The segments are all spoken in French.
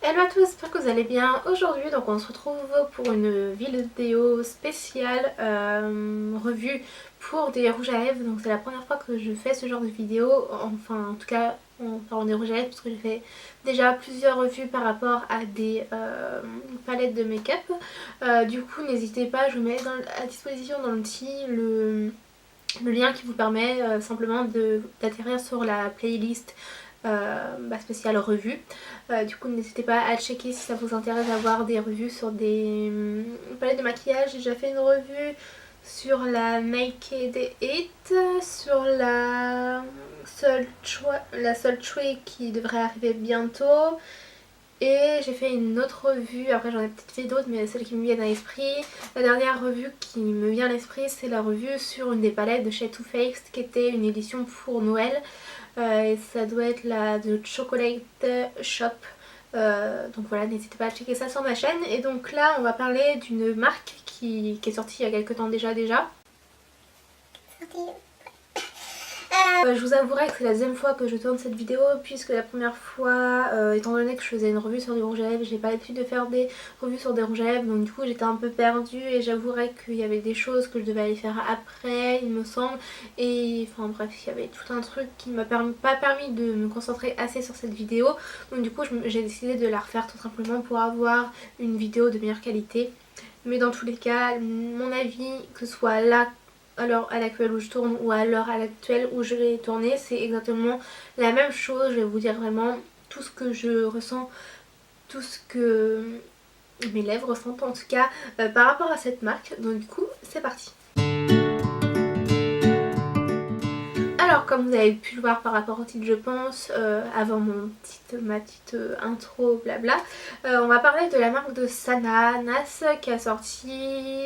Hello à tous, j'espère que vous allez bien. Aujourd'hui donc on se retrouve pour une vidéo spéciale revue pour des rouges à lèvres. Donc c'est la première fois que je fais ce genre de vidéo, enfin en tout cas en parlant des rouges à lèvres, parce que j'ai fait déjà plusieurs revues par rapport à des palettes de make-up. Du coup n'hésitez pas, je vous mets à disposition dans le petit le lien qui vous permet simplement d'atterrir sur la playlist spéciale revue. Du coup n'hésitez pas à checker si ça vous intéresse d'avoir des revues sur des palettes de maquillage. J'ai déjà fait une revue sur la Naked It, sur la Sultry qui devrait arriver bientôt. Et j'ai fait une autre revue, après j'en ai peut-être fait d'autres mais celle qui me vient à l'esprit. La dernière revue qui me vient à l'esprit c'est la revue sur une des palettes de chez Too Faced qui était une édition pour Noël. Et ça doit être la de Chocolate Shop. Donc voilà, n'hésitez pas à checker ça sur ma chaîne. Et donc là on va parler d'une marque qui est sortie il y a quelques temps déjà. Je vous avouerai que c'est la deuxième fois que je tourne cette vidéo, puisque la première fois, étant donné que je faisais une revue sur des rouges à lèvres, j'ai pas l'habitude de faire des revues sur des rouges à lèvres, donc du coup j'étais un peu perdue et j'avouerai qu'il y avait des choses que je devais aller faire après il me semble, et enfin bref il y avait tout un truc qui m'a pas permis de me concentrer assez sur cette vidéo, donc du coup j'ai décidé de la refaire tout simplement pour avoir une vidéo de meilleure qualité. Mais dans tous les cas, mon avis, que ce soit là à l'heure à laquelle où je tourne ou à l'heure à l'actuelle où je l'ai tourné, c'est exactement la même chose. Je vais vous dire vraiment tout ce que je ressens, tout ce que mes lèvres ressentent en tout cas par rapport à cette marque. Donc du coup c'est parti. Alors comme vous avez pu le voir par rapport au titre je pense, avant ma petite intro blabla, on va parler de la marque de Sananas qui a sorti,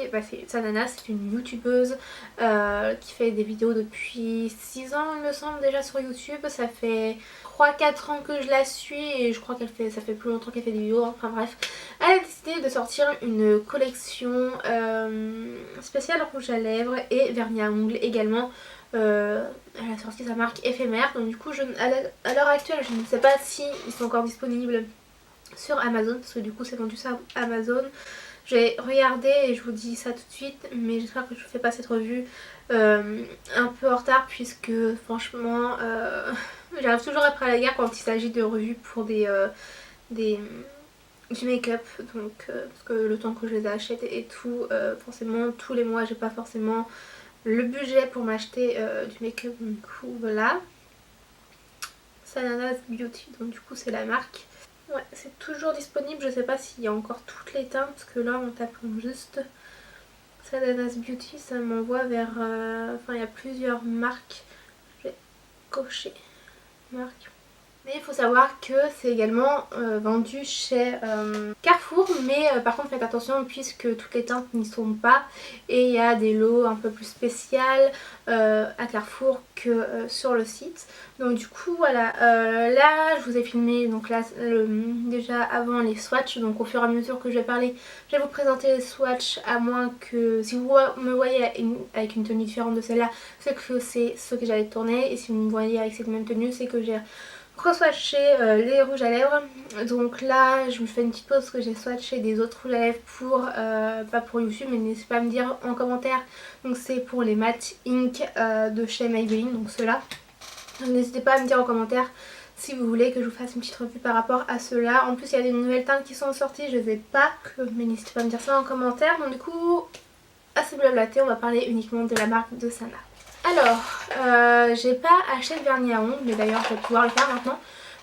Sananas c'est une youtubeuse qui fait des vidéos depuis 6 ans il me semble déjà sur YouTube. Ça fait 3-4 ans que je la suis et je crois ça fait plus longtemps qu'elle fait des vidéos, enfin bref. Elle a décidé de sortir une collection spéciale rouge à lèvres et vernis à ongles également. Elle a sorti sa marque éphémère, donc du coup à l'heure actuelle je ne sais pas si ils sont encore disponibles sur Amazon, parce que du coup c'est vendu ça à Amazon. J'ai regardé et je vous dis ça tout de suite, mais j'espère que je ne fais pas cette revue un peu en retard, puisque franchement j'arrive toujours après la guerre quand il s'agit de revues pour du make-up, donc parce que le temps que je les achète et tout, forcément tous les mois j'ai pas forcément le budget pour m'acheter du make-up, du coup voilà. Sananas Beauty, donc du coup c'est la marque. Ouais, c'est toujours disponible, je sais pas s'il y a encore toutes les teintes, parce que là en tapant juste Sananas Beauty ça m'envoie vers... Enfin il y a plusieurs marques, je vais cocher marque. Mais il faut savoir que c'est également vendu chez Carrefour, mais par contre faites attention puisque toutes les teintes n'y sont pas et il y a des lots un peu plus spéciales à Carrefour que sur le site. Donc du coup voilà, là je vous ai filmé donc là déjà avant les swatchs, donc au fur et à mesure que je vais parler je vais vous présenter les swatchs, à moins que si vous me voyez avec une tenue différente de celle-là, c'est que c'est ce que j'allais tourner, et si vous me voyez avec cette même tenue c'est que j'ai re-swatché les rouges à lèvres. Donc là je me fais une petite pause parce que j'ai swatché des autres rouges à lèvres pour, pas pour YouTube, mais n'hésitez pas à me dire en commentaire. Donc c'est pour les Matte Ink de chez Maybelline, donc ceux-là. N'hésitez pas à me dire en commentaire si vous voulez que je vous fasse une petite revue par rapport à ceux-là. En plus il y a des nouvelles teintes qui sont sorties, je ne les ai pas, mais n'hésitez pas à me dire ça en commentaire. Donc du coup, assez blablaté, on va parler uniquement de la marque de Sana. Alors, j'ai pas acheté de vernis à ongles, mais d'ailleurs je vais pouvoir le faire maintenant,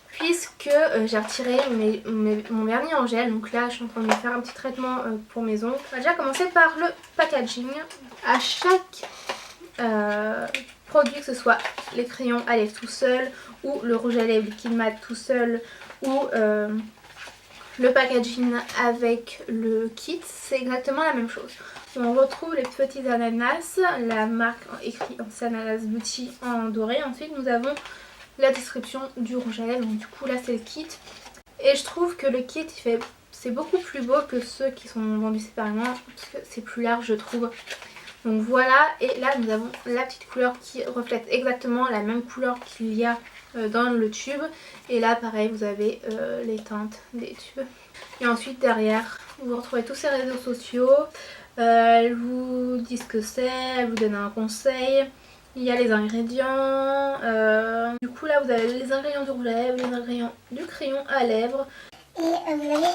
puisque j'ai retiré mon vernis en gel. Donc là je suis en train de me faire un petit traitement pour mes ongles. On va déjà commencer par le packaging. À chaque produit, que ce soit les crayons à lèvres tout seul, ou le rouge à lèvres liquide mat tout seul, ou le packaging avec le kit, c'est exactement la même chose. On retrouve les petits ananas, la marque écrit en Sananas Beauty en doré. Ensuite nous avons la description du rouge à lèvres, donc du coup là c'est le kit. Et je trouve que le kit c'est beaucoup plus beau que ceux qui sont vendus séparément, parce que c'est plus large je trouve. Donc voilà, et là nous avons la petite couleur qui reflète exactement la même couleur qu'il y a dans le tube. Et là pareil vous avez les teintes des tubes. Et ensuite derrière vous retrouvez tous ces réseaux sociaux. Elles vous disent ce que c'est, elles vous donnent un conseil. Il y a les ingrédients. Du coup là vous avez les ingrédients du rouge à lèvres, les ingrédients du crayon à lèvres. Et vous avez...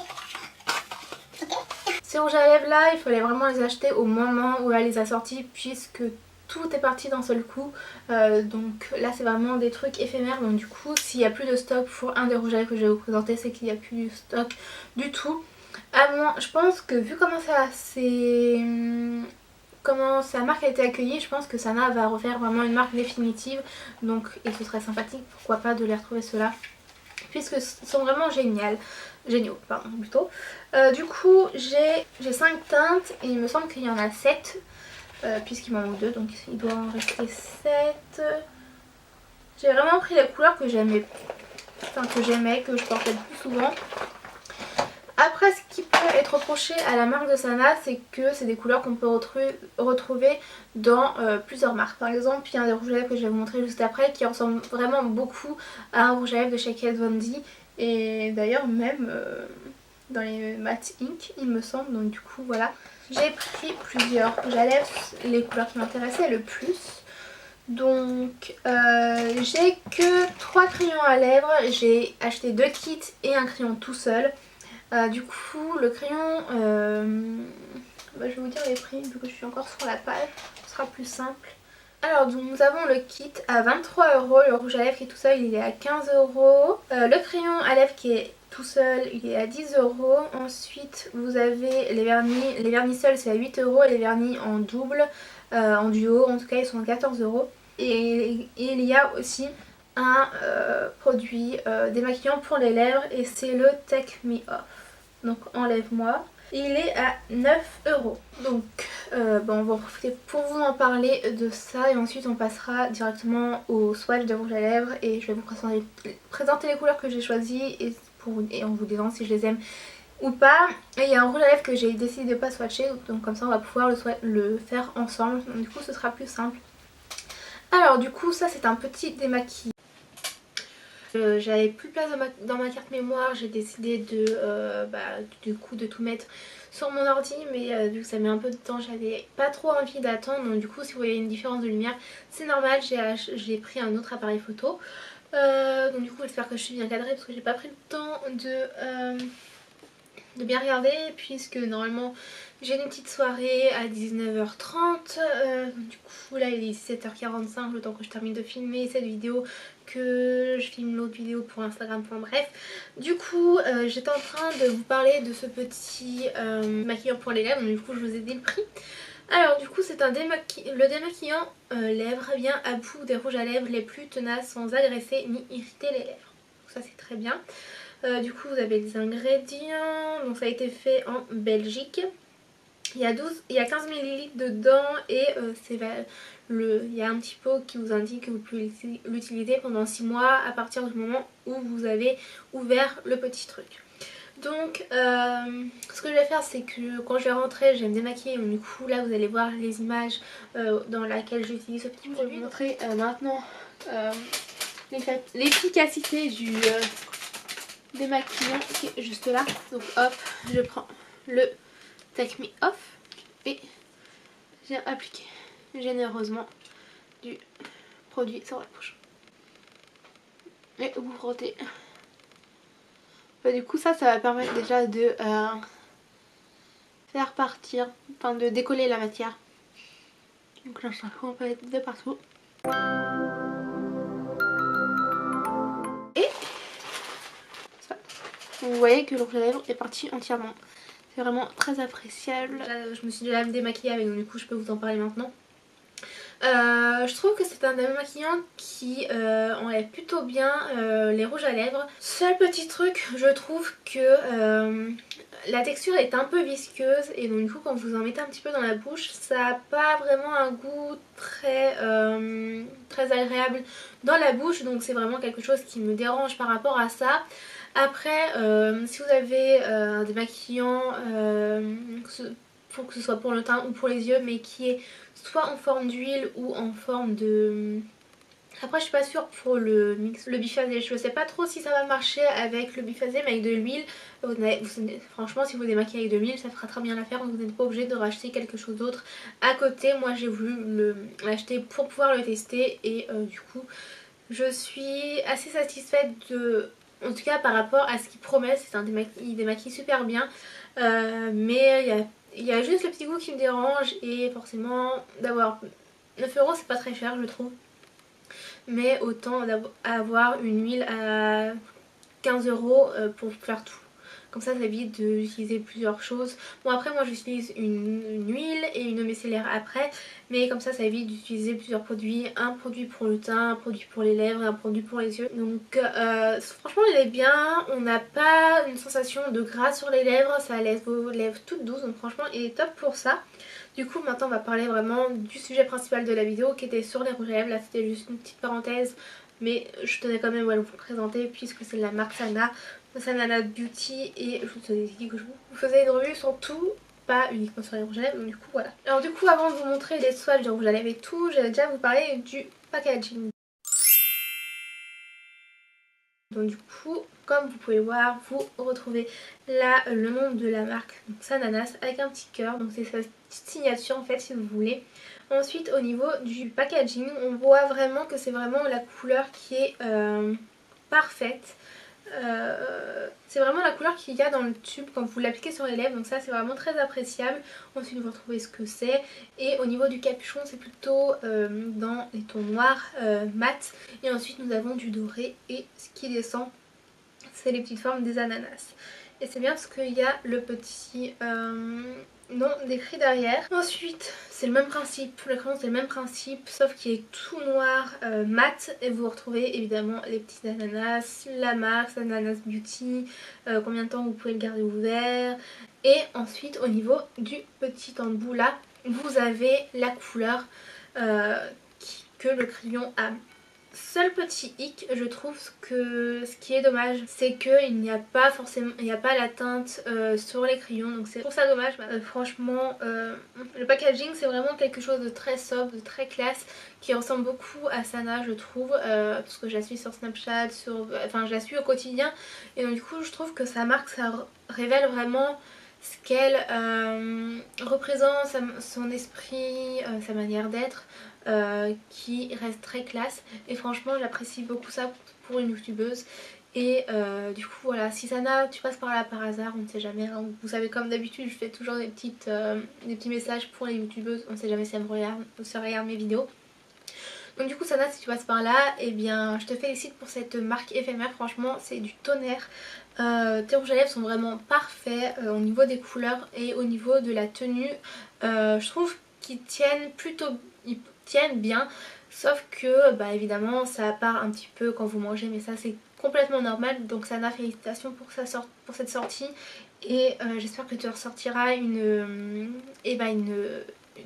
Ces rouges à lèvres là, il fallait vraiment les acheter au moment où elle les a sortis puisque tout est parti d'un seul coup. Donc là c'est vraiment des trucs éphémères. Donc du coup s'il n'y a plus de stock pour un des rouges à lèvres que je vais vous présenter, c'est qu'il n'y a plus de stock du tout. À moins, je pense que vu comment sa marque a été accueillie, je pense que Sana va refaire vraiment une marque définitive. Donc, et ce serait sympathique, pourquoi pas, de les retrouver ceux-là. Puisque ce sont vraiment géniaux, pardon, plutôt. Du coup, j'ai 5 teintes et il me semble qu'il y en a 7. Puisqu'il m'en manque 2, donc il doit en rester 7. J'ai vraiment pris les couleurs que j'aimais, que je portais le plus souvent. Après, ce qui peut être reproché à la marque de Sana, c'est que c'est des couleurs qu'on peut retrouver dans plusieurs marques. Par exemple, il y a un des rouges à lèvres que je vais vous montrer juste après qui ressemble vraiment beaucoup à un rouge à lèvres de chez Kat Von D. Et d'ailleurs même dans les matte ink il me semble. Donc du coup voilà, j'ai pris plusieurs rouges à lèvres, les couleurs qui m'intéressaient le plus. Donc j'ai que 3 crayons à lèvres, j'ai acheté 2 kits et un crayon tout seul. Du coup le crayon, je vais vous dire les prix vu que je suis encore sur la page, ce sera plus simple. Alors donc nous avons le kit à 23 €, le rouge à lèvres qui est tout seul il est à 15 €, le crayon à lèvres qui est tout seul il est à 10 €, ensuite vous avez les vernis seuls c'est à 8 € et les vernis en double, en duo en tout cas ils sont à 14 €. Et il y a aussi un produit démaquillant pour les lèvres et c'est le Take Me Off, donc enlève-moi. Il est à 9 €. Donc on va en profiter pour vous en parler de ça et ensuite on passera directement au swatch de rouge à lèvres et je vais vous présenter les couleurs que j'ai choisies et en vous disant si je les aime ou pas. Et il y a un rouge à lèvres que j'ai décidé de ne pas swatcher, donc comme ça on va pouvoir le faire ensemble, donc du coup ce sera plus simple. Alors du coup ça c'est un petit démaquillant. J'avais plus de place dans ma carte mémoire, j'ai décidé de tout mettre sur mon ordi, mais vu que ça met un peu de temps j'avais pas trop envie d'attendre, donc du coup si vous voyez une différence de lumière c'est normal, j'ai pris un autre appareil photo. Donc du coup j'espère que je suis bien cadrée parce que j'ai pas pris le temps de bien regarder puisque normalement j'ai une petite soirée à 19h30, du coup là il est 17h45 le temps que je termine de filmer cette vidéo, que je filme l'autre vidéo pour Instagram, enfin bref. Du coup j'étais en train de vous parler de ce petit maquillant pour les lèvres, donc du coup je vous ai dit le prix. Alors du coup c'est le démaquillant lèvres vient à bout des rouges à lèvres les plus tenaces sans agresser ni irriter les lèvres, donc ça c'est très bien. Du coup vous avez les ingrédients, donc ça a été fait en Belgique. Il y a 15 ml dedans et il y a un petit pot qui vous indique que vous pouvez l'utiliser pendant 6 mois à partir du moment où vous avez ouvert le petit truc. Donc ce que je vais faire c'est que quand je vais rentrer je vais me démaquiller, donc du coup là vous allez voir les images dans lesquelles j'utilise ce petit produit. Je vais vous montrer maintenant l'efficacité du démaquillant qui est juste là. Donc hop, je prends le Take Me Off et j'ai appliqué généreusement du produit sur la bouche. Et vous frottez. Du coup ça va permettre déjà de faire partir, enfin de décoller la matière. Donc là ça peut être de partout. Et ça, vous voyez que le rouge à lèvres est parti entièrement. C'est vraiment très appréciable. Je me suis déjà démaquillée avec, donc du coup je peux vous en parler maintenant. Je trouve que c'est un démaquillant qui enlève plutôt bien les rouges à lèvres. Seul petit truc, je trouve que la texture est un peu visqueuse et donc du coup quand vous en mettez un petit peu dans la bouche ça n'a pas vraiment un goût très agréable dans la bouche, donc c'est vraiment quelque chose qui me dérange par rapport à ça. Après si vous avez un démaquillant que ce soit pour le teint ou pour les yeux mais qui est soit en forme d'huile ou en forme de Après je suis pas sûre pour le mix, le biphasé, je sais pas trop si ça va marcher avec le biphasé mais avec de l'huile. Franchement si vous démaquillez avec de l'huile ça fera très bien l'affaire, donc vous n'êtes pas obligé de racheter quelque chose d'autre à côté. Moi j'ai voulu l'acheter pour pouvoir le tester et du coup je suis assez satisfaite de... En tout cas par rapport à ce qu'il promet, il démaquille super bien. Mais il y a juste le petit goût qui me dérange et forcément d'avoir 9 € c'est pas très cher je trouve. Mais autant avoir une huile à 15 € pour faire tout. Comme ça évite d'utiliser plusieurs choses. Bon après moi j'utilise une huile et une eau micellaire après. Mais comme ça évite d'utiliser plusieurs produits. Un produit pour le teint, un produit pour les lèvres et un produit pour les yeux. Donc franchement il est bien. On n'a pas une sensation de gras sur les lèvres. Ça laisse vos lèvres toutes douces. Donc franchement il est top pour ça. Du coup maintenant on va parler vraiment du sujet principal de la vidéo qui était sur les rouges à lèvres. Là c'était juste une petite parenthèse. Mais je tenais quand même à vous présenter puisque c'est de la marque Sana. Sanana Beauty et je vous ai dit que je vous faisais une revue sur tout, pas uniquement sur les rouges à lèvres, donc du coup voilà. Alors du coup avant de vous montrer les swatchs de rouge à lèvres et tout, j'allais déjà vous parler du packaging. Donc du coup, comme vous pouvez voir, vous retrouvez là le nom de la marque, donc Sananas avec un petit cœur, donc c'est sa petite signature en fait si vous voulez. Ensuite au niveau du packaging, on voit vraiment que c'est vraiment la couleur qui est parfaite. C'est vraiment la couleur qu'il y a dans le tube quand vous l'appliquez sur les lèvres, donc ça c'est vraiment très appréciable. Ensuite vous retrouvez ce que c'est et au niveau du capuchon c'est plutôt dans les tons noirs mat, et ensuite nous avons du doré et ce qui descend c'est les petites formes des ananas. Et c'est bien parce qu'il y a le petit nom décrit derrière. Ensuite c'est le même principe, le crayon c'est le même principe sauf qu'il est tout noir mat, et vous retrouvez évidemment les petits ananas, la marque Ananas Beauty, combien de temps vous pouvez le garder ouvert. Et ensuite au niveau du petit embout là vous avez la couleur que le crayon a. Seul petit hic, je trouve que ce qui est dommage, c'est qu'il n'y a pas forcément, il n'y a pas la teinte sur les crayons, donc c'est pour ça dommage. Franchement, le packaging c'est vraiment quelque chose de très sobre, de très classe, qui ressemble beaucoup à Sana je trouve, parce que je la suis sur Snapchat, enfin je la suis au quotidien, et donc du coup je trouve que sa marque ça révèle vraiment ce qu'elle représente, son esprit, sa manière d'être. Qui reste très classe, et franchement j'apprécie beaucoup ça pour une youtubeuse. Et du coup voilà, si Sana tu passes par là par hasard, on ne sait jamais hein. Vous savez comme d'habitude je fais toujours des petits messages pour les youtubeuses, on ne sait jamais si elles regardent mes vidéos. Donc du coup Sana si tu passes par là, et bien je te félicite pour cette marque éphémère, franchement c'est du tonnerre. Tes rouges à lèvres sont vraiment parfaits au niveau des couleurs et au niveau de la tenue. Je trouve qu'ils tiennent bien, sauf que bah évidemment ça part un petit peu quand vous mangez, mais ça c'est complètement normal. Donc Sana, félicitations pour cette sortie, et j'espère que tu ressortiras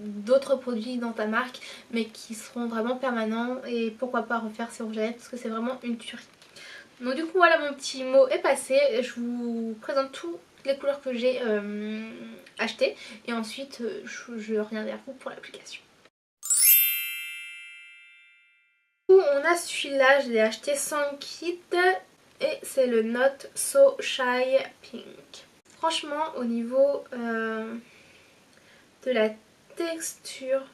d'autres produits dans ta marque mais qui seront vraiment permanents, et pourquoi pas refaire ces rouges à lèvres parce que c'est vraiment une tuerie. Donc du coup voilà, mon petit mot est passé, je vous présente toutes les couleurs que j'ai achetées et ensuite je reviens vers vous pour l'application. On a celui-là, je l'ai acheté sans kit et c'est le Not So Shy Pink. Franchement au niveau de la texture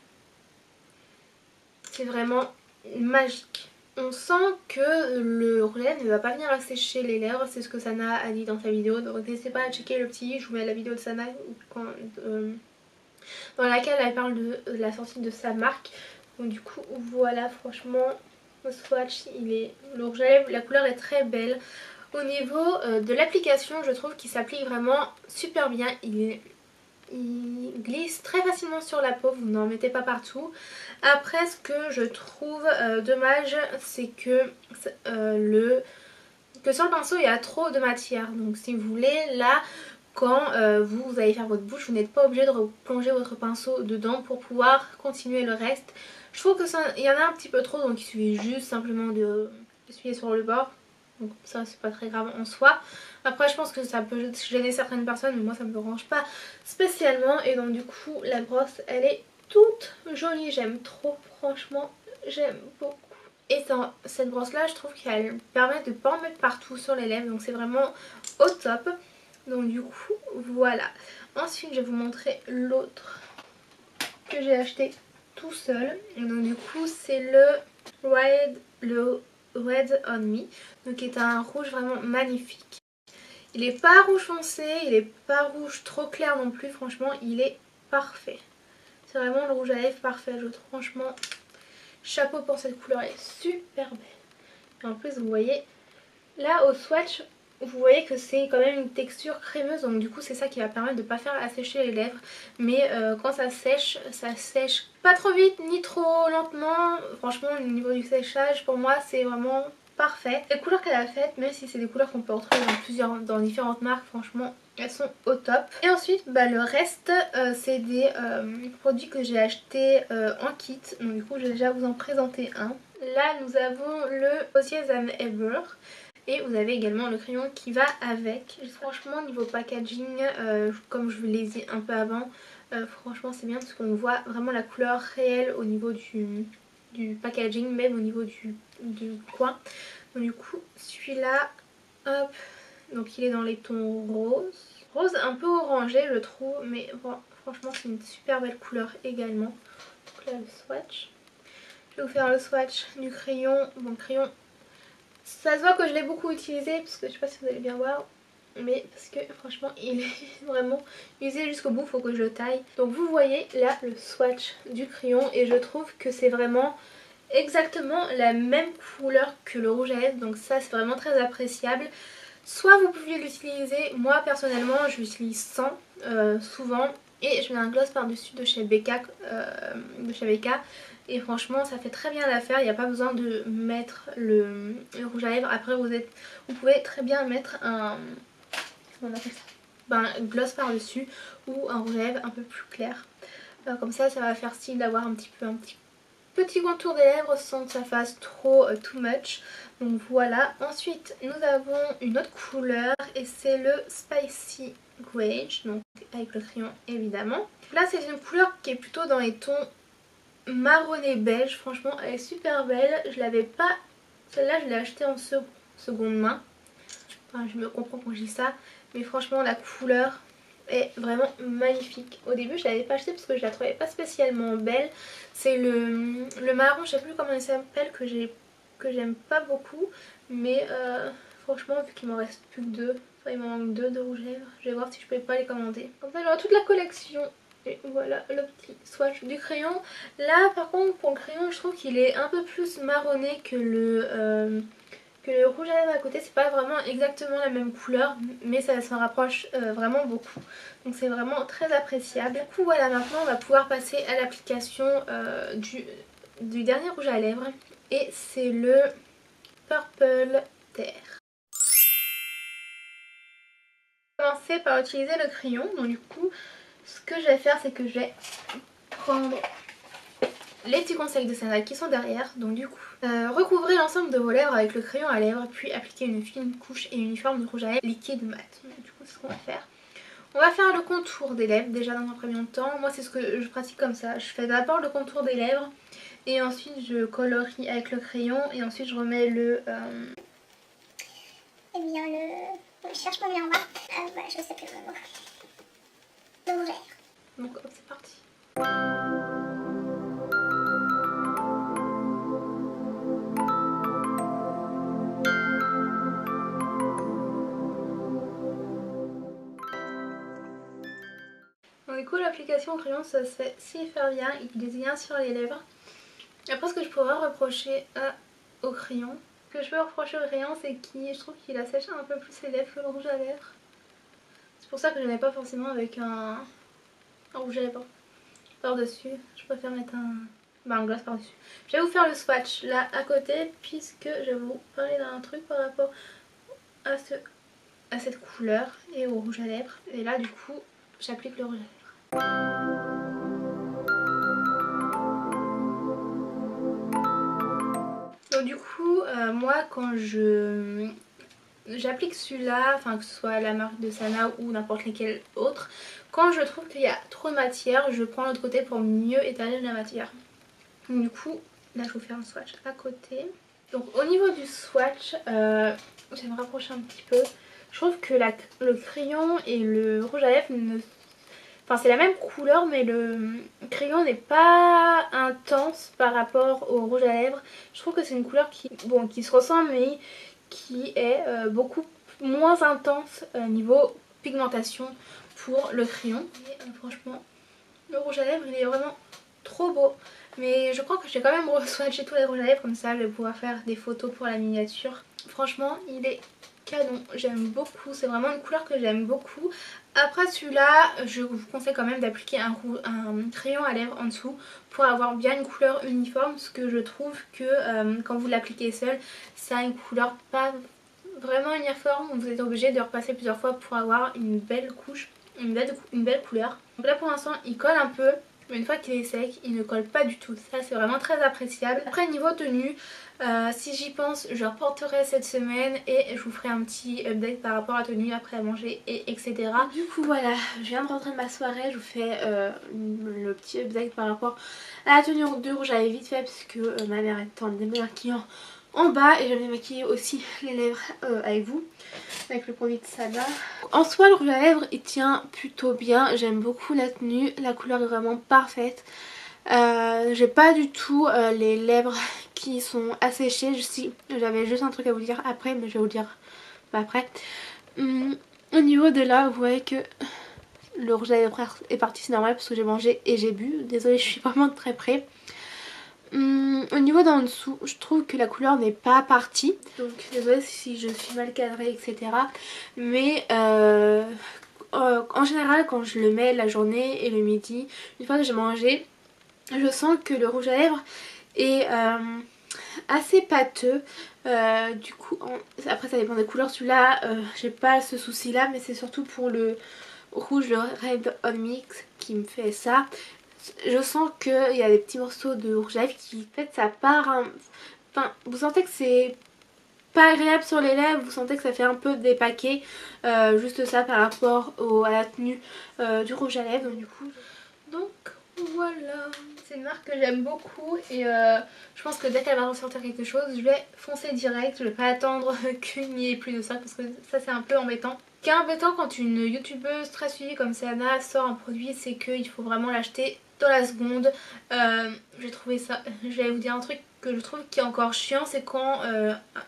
c'est vraiment magique. On sent que le rouge à lèvres ne va pas venir assécher les lèvres, c'est ce que Sana a dit dans sa vidéo, donc n'hésitez pas à checker le petit, je vous mets la vidéo de Sana dans laquelle elle parle de la sortie de sa marque. Donc du coup voilà, franchement le swatch, le rouge à lèvres, la couleur est très belle. Au niveau de l'application je trouve qu'il s'applique vraiment super bien, il glisse très facilement sur la peau, vous n'en mettez pas partout. Après ce que je trouve dommage c'est que sur le pinceau il y a trop de matière, donc si vous voulez là quand vous allez faire votre bouche vous n'êtes pas obligé de replonger votre pinceau dedans pour pouvoir continuer le reste. Je trouve que il y en a un petit peu trop, donc il suffit juste simplement de essuyer sur le bord. Donc ça c'est pas très grave en soi. Après je pense que ça peut gêner certaines personnes, mais moi ça me dérange pas spécialement. Et donc du coup la brosse elle est toute jolie, j'aime trop, franchement j'aime beaucoup. Et cette brosse là je trouve qu'elle permet de ne pas en mettre partout sur les lèvres, donc c'est vraiment au top. Donc du coup voilà. Ensuite je vais vous montrer l'autre que j'ai acheté tout seul. Donc du coup c'est le Red on Me, donc qui est un rouge vraiment magnifique. Il est pas rouge foncé, il est pas rouge trop clair non plus, franchement il est parfait. C'est vraiment le rouge à lèvres parfait, je trouve. Franchement chapeau pour cette couleur, elle est super belle. Et en plus vous voyez là au swatch, vous voyez que c'est quand même une texture crémeuse, donc du coup c'est ça qui va permettre de ne pas faire assécher les lèvres. Mais quand ça sèche pas trop vite ni trop lentement. Franchement au niveau du séchage pour moi c'est vraiment parfait. Les couleurs qu'elle a faites, même si c'est des couleurs qu'on peut retrouver dans différentes marques, franchement elles sont au top. Et ensuite le reste c'est des produits que j'ai achetés en kit, donc du coup je vais déjà vous en présenter un. Là nous avons le Rosiers and Ever. Et vous avez également le crayon qui va avec. Franchement niveau packaging, comme je vous l'ai dit un peu avant, franchement c'est bien parce qu'on voit vraiment la couleur réelle au niveau du packaging, même au niveau du coin. Donc du coup celui-là, hop, donc il est dans les tons roses. Rose un peu orangé je trouve, mais bon, franchement c'est une super belle couleur également. Donc là le swatch. Je vais vous faire le swatch du crayon. Bon le crayon, ça se voit que je l'ai beaucoup utilisé parce que je sais pas si vous allez bien voir, mais parce que franchement il est vraiment usé jusqu'au bout, faut que je le taille. Donc vous voyez là le swatch du crayon et je trouve que c'est vraiment exactement la même couleur que le rouge à lèvres, donc ça c'est vraiment très appréciable. Soit vous pouviez l'utiliser, moi personnellement je l'utilise sans souvent, et je mets un gloss par dessus de chez BK, et franchement ça fait très bien l'affaire. Il n'y a pas besoin de mettre le rouge à lèvres. Après vous pouvez très bien mettre un, comment on appelle ça, un gloss par dessus ou un rouge à lèvres un peu plus clair. Comme ça va faire style d'avoir un petit contour des lèvres sans que ça fasse trop too much. Donc voilà. Ensuite nous avons une autre couleur et c'est le Spicy Greige, donc avec le crayon évidemment. Là c'est une couleur qui est plutôt dans les tons marronné beige. Franchement elle est super belle. Je l'avais pas, celle-là je l'ai achetée en seconde main. Enfin je me comprends quand je dis ça, mais franchement la couleur est vraiment magnifique. Au début je l'avais pas acheté parce que je la trouvais pas spécialement belle. C'est le marron, je sais plus comment il s'appelle, que j'aime pas beaucoup. Mais franchement vu qu'il m'en reste plus que deux, enfin il m'en manque deux de rouge à lèvres, je vais voir si je peux pas les commander. Comme ça j'aurai toute la collection. Et voilà le petit swatch du crayon. Là par contre pour le crayon je trouve qu'il est un peu plus marronné que le rouge à lèvres à côté. C'est pas vraiment exactement la même couleur, mais ça s'en rapproche vraiment beaucoup. Donc c'est vraiment très appréciable. Du coup voilà, maintenant on va pouvoir passer à l'application du dernier rouge à lèvres. Et c'est le Purple Terre. Je vais commencer par utiliser le crayon. Donc du coup ce que je vais faire c'est que je vais prendre les petits conseils de Sana qui sont derrière. Donc du coup, recouvrez l'ensemble de vos lèvres avec le crayon à lèvres, puis appliquez une fine couche et uniforme de rouge à lèvres liquide mat. Donc, du coup c'est ce qu'on va faire. On va faire le contour des lèvres déjà dans un premier temps. Moi c'est ce que je pratique comme ça. Je fais d'abord le contour des lèvres et ensuite je colorie avec le crayon et ensuite je remets le... Eh bien je cherche mon lien en bas. Voilà, je sais plus le mot. Le rouge à lèvres. Donc hop, c'est parti. Donc du coup l'application au crayon ça se fait super bien, il désigne sur les lèvres. Après ce que je pourrais reprocher au crayon, c'est que je trouve qu'il assèche un peu plus les lèvres que le rouge à lèvres. C'est pour ça que je n'ai pas forcément avec un rouge à lèvres par dessus. Je préfère mettre un gloss par dessus. Je vais vous faire le swatch là à côté puisque je vais vous parler d'un truc par rapport à cette couleur et au rouge à lèvres. Et là du coup j'applique le rouge à lèvres. Donc du coup moi quand j'applique celui-là, enfin que ce soit la marque de Sana ou n'importe lesquels autres, quand je trouve qu'il y a trop de matière, je prends l'autre côté pour mieux étaler la matière. Donc du coup Là je vous fais un swatch à côté. Donc au niveau du swatch, je vais me rapprocher un petit peu. Je trouve que le crayon et le rouge à lèvres ne... Enfin c'est la même couleur mais le crayon n'est pas intense par rapport au rouge à lèvres. Je trouve que c'est une couleur qui se ressemble mais qui est beaucoup moins intense niveau pigmentation pour le crayon. Et franchement le rouge à lèvres il est vraiment trop beau. Mais je crois que je vais quand même re-swatcher tous les rouges à lèvres, comme ça je vais pouvoir faire des photos pour la miniature. Franchement il est canon, j'aime beaucoup, c'est vraiment une couleur que j'aime beaucoup. Après celui-là, je vous conseille quand même d'appliquer un crayon à lèvres en dessous pour avoir bien une couleur uniforme, parce que je trouve que quand vous l'appliquez seul, ça a une couleur pas vraiment uniforme, vous êtes obligé de repasser plusieurs fois pour avoir une belle couche, une belle couleur. Donc là pour l'instant il colle un peu, mais une fois qu'il est sec il ne colle pas du tout, ça c'est vraiment très appréciable. Après niveau tenue, si j'y pense je reporterai cette semaine et je vous ferai un petit update par rapport à la tenue après à manger etc. Du coup voilà, je viens de rentrer de ma soirée, je vous fais le petit update par rapport à la tenue de rouge à lèvres vite fait puisque ma mère est en démaquillant en bas et je vais maquiller aussi les lèvres avec vous, avec le produit de Sana. En soi le rouge à lèvres il tient plutôt bien, j'aime beaucoup la tenue, la couleur est vraiment parfaite. J'ai pas du tout les lèvres qui sont asséchées, si j'avais juste un truc à vous dire après mais je vais vous le dire après. Au niveau de là vous voyez que le rouge à lèvres est parti, c'est normal parce que j'ai mangé et j'ai bu, désolée je suis vraiment de très près. Au niveau d'en dessous, je trouve que la couleur n'est pas partie. Donc désolée si je suis mal cadrée etc. Mais en général quand je le mets la journée et le midi, une fois que j'ai mangé, je sens que le rouge à lèvres est assez pâteux. Du coup, après ça dépend des couleurs. Celui-là, j'ai pas ce souci là, mais c'est surtout pour le rouge, le Red On Mix qui me fait ça. Je sens qu'il y a des petits morceaux de rouge à lèvres qui fait ça part enfin vous sentez que c'est pas agréable sur les lèvres, vous sentez que ça fait un peu dépaqué, juste ça par rapport à la tenue du rouge à lèvres. Donc voilà, c'est une marque que j'aime beaucoup et je pense que dès qu'elle va ressortir quelque chose je vais foncer direct, je vais pas attendre qu'il n'y ait plus de ça parce que ça c'est un peu embêtant. Ce qui est embêtant quand une youtubeuse très suivie comme Sana sort un produit, c'est qu'il faut vraiment l'acheter dans la seconde. J'ai trouvé ça, je vais vous dire un truc que je trouve qui est encore chiant, c'est quand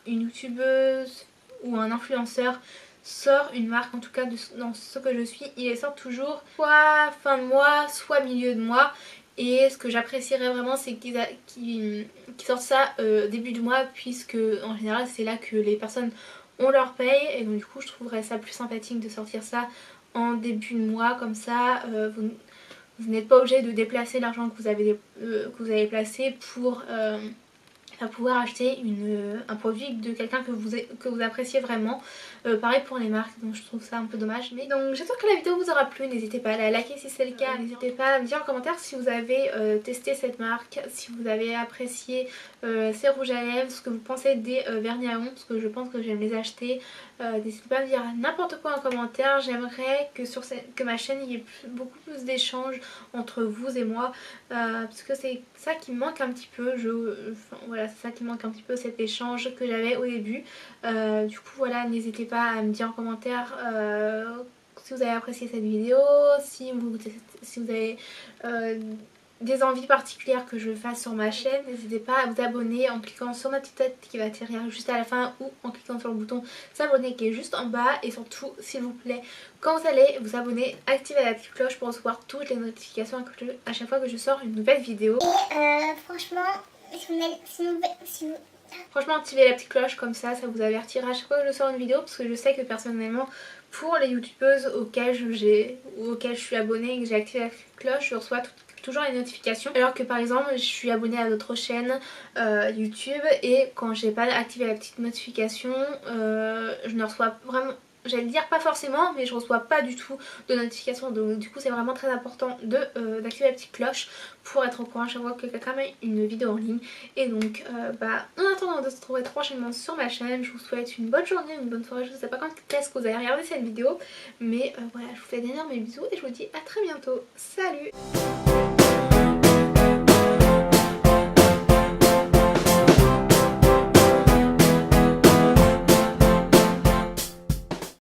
une youtubeuse ou un influenceur sort une marque, en tout cas dans ce que je suis, il les sort toujours soit fin de mois, soit milieu de mois. Et ce que j'apprécierais vraiment c'est qu'ils sortent ça début du mois, puisque en général c'est là que les personnes ont leur paye. Et donc du coup je trouverais ça plus sympathique de sortir ça en début de mois, comme ça vous n'êtes pas obligé de déplacer l'argent que vous avez placé pour pouvoir acheter un produit de quelqu'un que vous appréciez vraiment. Pareil pour les marques, donc je trouve ça un peu dommage. Mais donc j'espère que la vidéo vous aura plu, n'hésitez pas à la liker si c'est le cas, n'hésitez pas à me dire en commentaire si vous avez testé cette marque, si vous avez apprécié ces rouges à lèvres, ce que vous pensez des vernis à ongles, parce que je pense que j'aime les acheter. N'hésitez pas à me dire n'importe quoi en commentaire, j'aimerais que ma chaîne il y ait beaucoup plus d'échanges entre vous et moi, parce que c'est ça qui me manque un petit peu. Voilà, c'est ça qui manque un petit peu, cet échange que j'avais au début. Du coup voilà, n'hésitez pas à me dire en commentaire si vous avez apprécié cette vidéo, si vous avez des envies particulières que je fasse sur ma chaîne. N'hésitez pas à vous abonner en cliquant sur ma petite tête qui va atterrir juste à la fin, ou en cliquant sur le bouton s'abonner qui est juste en bas. Et surtout s'il vous plaît, quand vous allez vous abonner, activez la petite cloche pour recevoir toutes les notifications à chaque fois que je sors une nouvelle vidéo. Et franchement, franchement activez la petite cloche, comme ça vous avertira à chaque fois que je sors une vidéo, parce que je sais que personnellement pour les youtubeuses auxquelles je suis abonnée et que j'ai activé la cloche, je reçois toujours les notifications, alors que par exemple je suis abonnée à d'autres chaînes YouTube et quand j'ai pas activé la petite notification je ne reçois vraiment, j'allais dire pas forcément, mais je reçois pas du tout de notification. Donc du coup c'est vraiment très important d'activer la petite cloche pour être au courant chaque fois que quelqu'un met une vidéo en ligne. Et donc en attendant de se retrouver prochainement sur ma chaîne, je vous souhaite une bonne journée, une bonne soirée. Je ne sais pas quand est-ce que vous allez regarder cette vidéo, mais voilà, je vous fais d'énormes bisous et je vous dis à très bientôt. Salut!